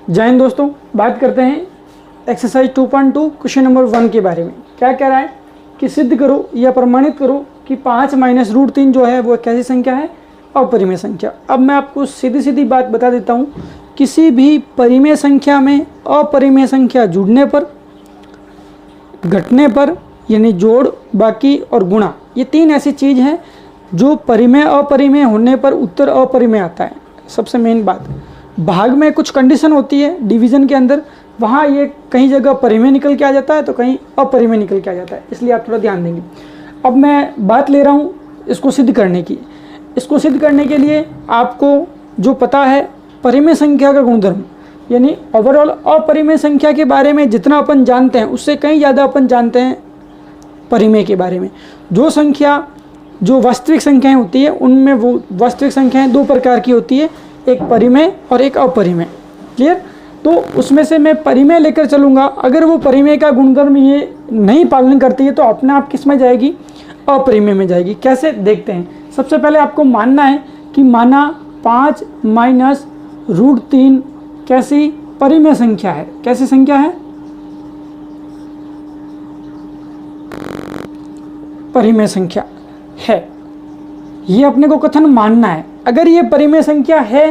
जय हिंद दोस्तों, बात करते हैं एक्सरसाइज 2.2 क्वेश्चन नंबर 1 के बारे में। क्या कह रहा है कि सिद्ध करो या प्रमाणित करो कि 5 माइनस रूट 3 जो है वो कैसी संख्या है, अपरिमेय संख्या। अब मैं आपको सीधी सीधी बात बता देता हूँ, किसी भी परिमेय संख्या में अपरिमेय संख्या जुड़ने पर, घटने पर, यानी जोड़, बाकी और गुणा, ये 3 ऐसी चीज़ हैं जो परिमेय अपरिमेय होने पर उत्तर अपरिमेय आता है। सबसे मेन बात, भाग में कुछ कंडीशन होती है डिवीज़न के अंदर, वहाँ ये कहीं जगह परिमेय निकल के आ जाता है तो कहीं अपरिमेय निकल के आ जाता है, इसलिए आप थोड़ा ध्यान देंगे। अब मैं बात ले रहा हूँ इसको सिद्ध करने की। इसको सिद्ध करने के लिए आपको जो पता है परिमेय संख्या का गुणधर्म, यानी ओवरऑल अपरिमेय संख्या के बारे में जितना अपन जानते हैं उससे कहीं ज़्यादा अपन जानते हैं परिमेय के बारे में। जो वास्तविक संख्याएं होती है उनमें वो वास्तविक संख्याएं 2 प्रकार की होती है, एक परिमेय और एक अपरिमेय। क्लियर? तो उसमें से मैं परिमेय लेकर चलूँगा। अगर वो परिमेय का गुणधर्म ये नहीं पालन करती है तो अपने आप किस में जाएगी, अपरिमेय में जाएगी। कैसे, देखते हैं। सबसे पहले आपको मानना है कि माना 5 माइनस रूट 3 कैसी परिमेय संख्या है। कैसी संख्या है? परिमेय संख्या है। ये अपने को कथन मानना है। अगर ये परिमेय संख्या है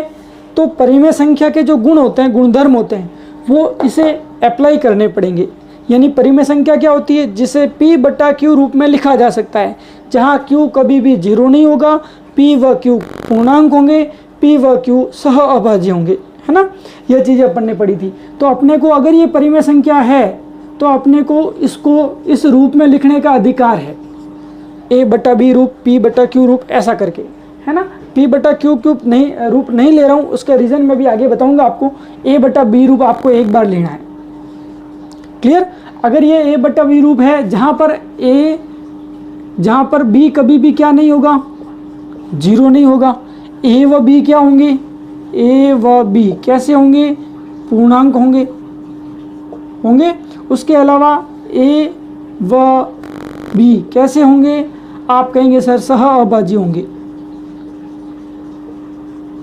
तो परिमेय संख्या के जो गुण होते हैं, गुणधर्म होते हैं, वो इसे अप्लाई करने पड़ेंगे। यानी परिमेय संख्या क्या होती है, जिसे P बटा Q रूप में लिखा जा सकता है, जहाँ Q कभी भी 0 नहीं होगा, P व Q पूर्णांक होंगे, P व Q सह अभाज्य होंगे, है ना। यह चीज़ अपन ने पढ़ी थी। तो अपने को अगर ये परिमेय संख्या है तो अपने को इसको इस रूप में लिखने का अधिकार है, A बटा B रूप, P बटा Q रूप, ऐसा करके, है ना। P बटा Q रूप नहीं ले रहा हूँ, उसका रीज़न मैं भी आगे बताऊंगा आपको। A बटा B रूप आपको एक बार लेना है। क्लियर? अगर ये A बटा B रूप है जहाँ पर B कभी भी क्या नहीं होगा, 0 नहीं होगा। A व B क्या होंगे, A व B कैसे होंगे, पूर्णांक होंगे। उसके अलावा A व B कैसे होंगे, आप कहेंगे सर सह अभाज्य होंगे।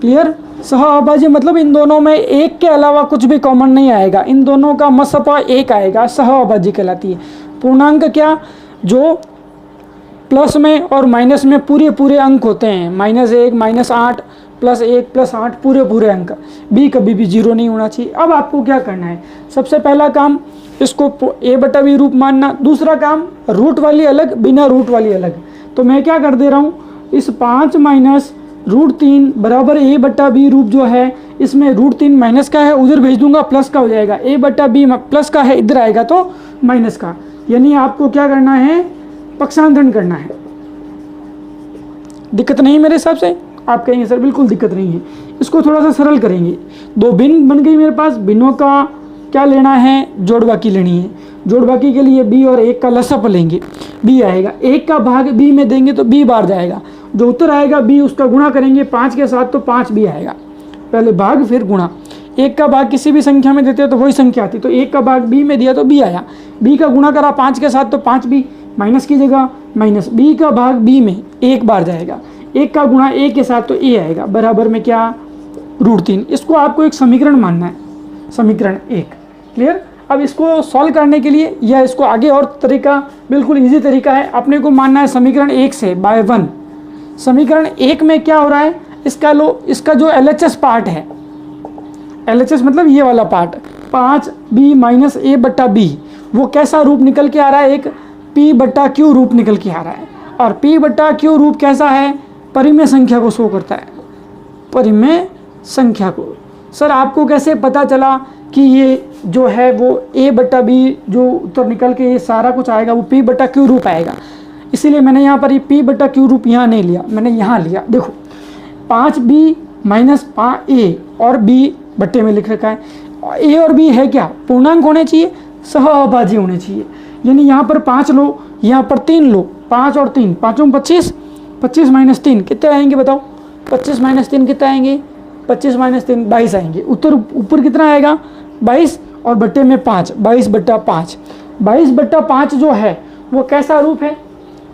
क्लियर? सह अभाज्य मतलब इन दोनों में एक के अलावा कुछ भी कॉमन नहीं आएगा, इन दोनों का मसपा एक आएगा, सह अभाज्य कहलाती है। पूर्णांक क्या, जो प्लस में और माइनस में पूरे अंक होते हैं, -1 -8 +1 +8 पूरे अंक। B कभी भी 0 नहीं होना चाहिए। अब आपको क्या करना है, सबसे पहला काम इसको A बटा B रूप मानना। दूसरा काम रूट वाली अलग, बिना रूट वाली अलग। तो मैं क्या कर दे रहा हूँ, इस 5 माइनस रूट 3 बराबर A बटा B रूप जो है, इसमें रूट 3 माइनस का है, उधर भेज दूंगा, प्लस का हो जाएगा। A बटा B प्लस का है, इधर आएगा तो माइनस का। यानी आपको क्या करना है, पक्षांतरण करना है। दिक्कत नहीं मेरे हिसाब से? आप कहेंगे सर बिल्कुल दिक्कत नहीं है। इसको थोड़ा सा सरल करेंगे। 2 भिन्न बन गई मेरे पास, भिन्नों का क्या लेना है, जोड़ बाकी लेनी है। जोड़ बाकी के लिए B और 1 का लसअप लेंगे, B आएगा। 1 का भाग B में देंगे तो B बार जाएगा, जो उत्तर आएगा B उसका गुणा करेंगे 5 के साथ तो 5B आएगा। पहले भाग फिर गुणा। 1 का भाग किसी भी संख्या में देते हैं तो वही संख्या आती, तो 1 का भाग B में दिया तो B आया। B का गुणा करा 5 के साथ तो 5B, माइनस की जगह माइनस। B का भाग B में 1 बार जाएगा, 1 का गुणा A के साथ तो A आएगा, बराबर में क्या, रूट 3। इसको आपको एक समीकरण मानना है, समीकरण 1। क्लियर? अब इसको सॉल्व करने के लिए या इसको आगे और तरीका, बिल्कुल इजी तरीका है, अपने को मानना है समीकरण 1 से बाय 1। समीकरण 1 में क्या हो रहा है, इसका जो LHS पार्ट है, LHS मतलब ये वाला पार्ट, 5B माइनस A बटा B, वो कैसा रूप निकल के आ रहा है, एक P बटा Q रूप निकल के आ रहा है। और P बटा Q रूप कैसा है, परिमेय संख्या को शो करता है, परिमेय संख्या को। सर आपको कैसे पता चला कि ये जो है वो A बटा B जो उत्तर निकल के ये सारा कुछ आएगा वो P बटा Q रूप आएगा? इसीलिए मैंने यहाँ पर ये P बटा Q रूप यहाँ नहीं लिया, मैंने यहाँ लिया। देखो 5B माइनस A और B बट्टे में लिख रखा है। A और B है क्या, पूर्णांक होने चाहिए, सह अभाज्य होने चाहिए। यानी यहाँ पर 5 लो, यहाँ पर 3 लो, 5 और 3, 5 में 25, 25 माइनस 3 कितने आएंगे बताओ, 25 माइनस 3 कितने आएंगे, 25 माइनस 3 22 आएंगे। उत्तर ऊपर कितना आएगा, 22 और बट्टे में 5, 22 बट्टा 5। 22 बट्टा 5 जो है वो कैसा रूप है,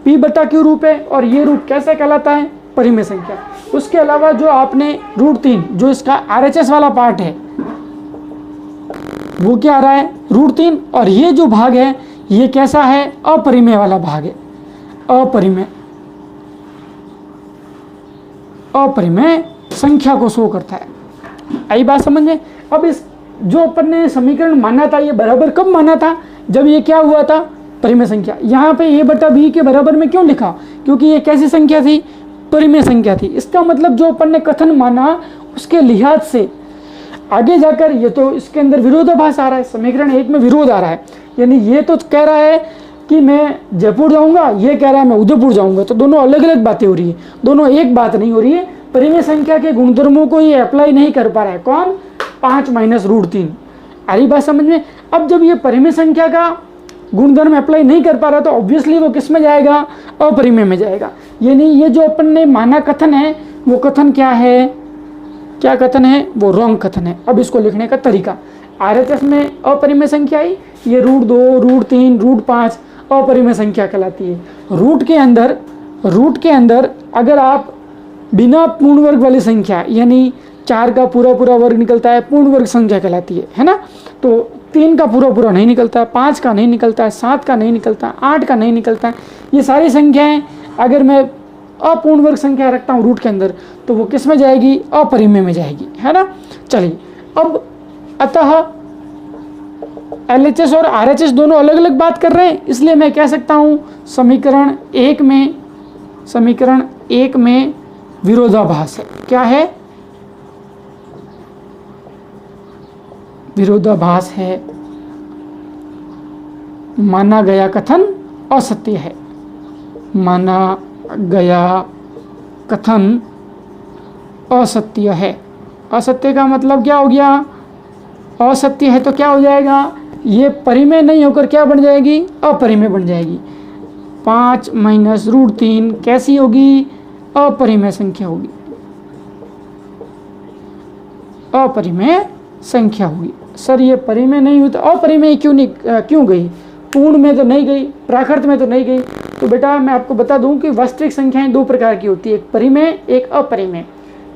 P बटा Q रूप है। और ये रूप कैसे कहलाता है, परिमेय संख्या। उसके अलावा जो आपने रूट 3 जो इसका RHS वाला पार्ट है, वो क्या आ रहा है, √3, और ये जो भाग है ये कैसा है, अपरिमेय वाला भाग है, अपरिमेय, अपरिमेय संख्या को शो करता है। आई बात समझ में। अब इस जो अपन ने समीकरण माना था, ये बराबर कब माना था, जब ये क्या हुआ था, परिमेय संख्या। यहाँ पे a/b के बराबर में क्यों लिखा, क्योंकि ये कैसी संख्या थी, परिमेय संख्या थी। इसका मतलब जो अपन ने कथन माना उसके लिहाज से आगे जाकर ये तो इसके अंदर विरोधाभास आ रहा है, समीकरण 1 में विरोध आ रहा है, यानी ये तो कह रहा है कि मैं जयपुर जाऊंगा, ये कह रहा है मैं उदयपुर जाऊंगा, तो दोनों अलग अलग बातें हो रही है, दोनों एक बात नहीं हो रही है। परिमेय संख्या के गुणधर्मों को ये अप्लाई नहीं कर पा रहा है, कौन, 5 - √3। आ रही बात समझ में। अब जब ये परिमेय संख्या का गुणधर्म अप्लाई नहीं कर पा रहा तो ऑब्वियसली वो किस में जाएगा, अपरिमेय में जाएगा। यानी ये जो अपन ने माना कथन है वो कथन क्या है, क्या कथन है, वो रॉन्ग कथन है। अब इसको लिखने का तरीका, RHS में अपरिमेय संख्या आई, ये √2, √3, √5 अपरिमेय संख्या कहलाती है। रूट के अंदर अगर आप बिना पूर्ण वर्ग वाली संख्या, यानी 4 का पूरा वर्ग निकलता है, पूर्ण वर्ग संख्या कहलाती है ना। तो 3 का पूरा नहीं निकलता है, 5 का नहीं निकलता है, 7 का नहीं निकलता है, 8 का नहीं निकलता है। ये सारी संख्याएं अगर मैं अपूर्ण वर्ग संख्या रखता हूँ रूट के अंदर तो वो किस में जाएगी, अपरिमेय में जाएगी, है ना। चलिए अब अतः LHS और RHS दोनों अलग अलग बात कर रहे हैं, इसलिए मैं कह सकता हूँ समीकरण 1 में विरोधाभास है। क्या है, विरोधाभास है, माना गया कथन असत्य है, माना गया कथन असत्य है। असत्य का मतलब क्या हो गया, असत्य है तो क्या हो जाएगा, ये परिमेय नहीं होकर क्या बन जाएगी, अपरिमेय बन जाएगी। 5 - √3 कैसी होगी, अपरिमेय संख्या होगी, अपरिमेय संख्या होगी। सर ये परिमेय नहीं हुई तो अपरिमेय क्यों गई, पूर्ण में तो नहीं गई, प्राकृत में तो नहीं गई। तो बेटा मैं आपको बता दूं कि वास्तविक संख्याएं 2 प्रकार की होती है, एक परिमेय एक अपरिमेय।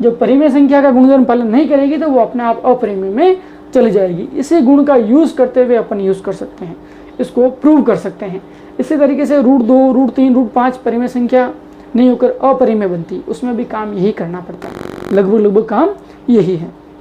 जो परिमेय संख्या का गुणधर्म पालन नहीं करेगी तो वो अपने आप अपरिमेय में चली जाएगी। इसी गुण का यूज करते हुए अपन यूज कर सकते हैं, इसको प्रूव कर सकते हैं। इसी तरीके से √2, √3, √5 परिमेय संख्या नहीं होकर अपरिमेय बनती, उसमें भी काम यही करना पड़ता है, लगभग काम यही है।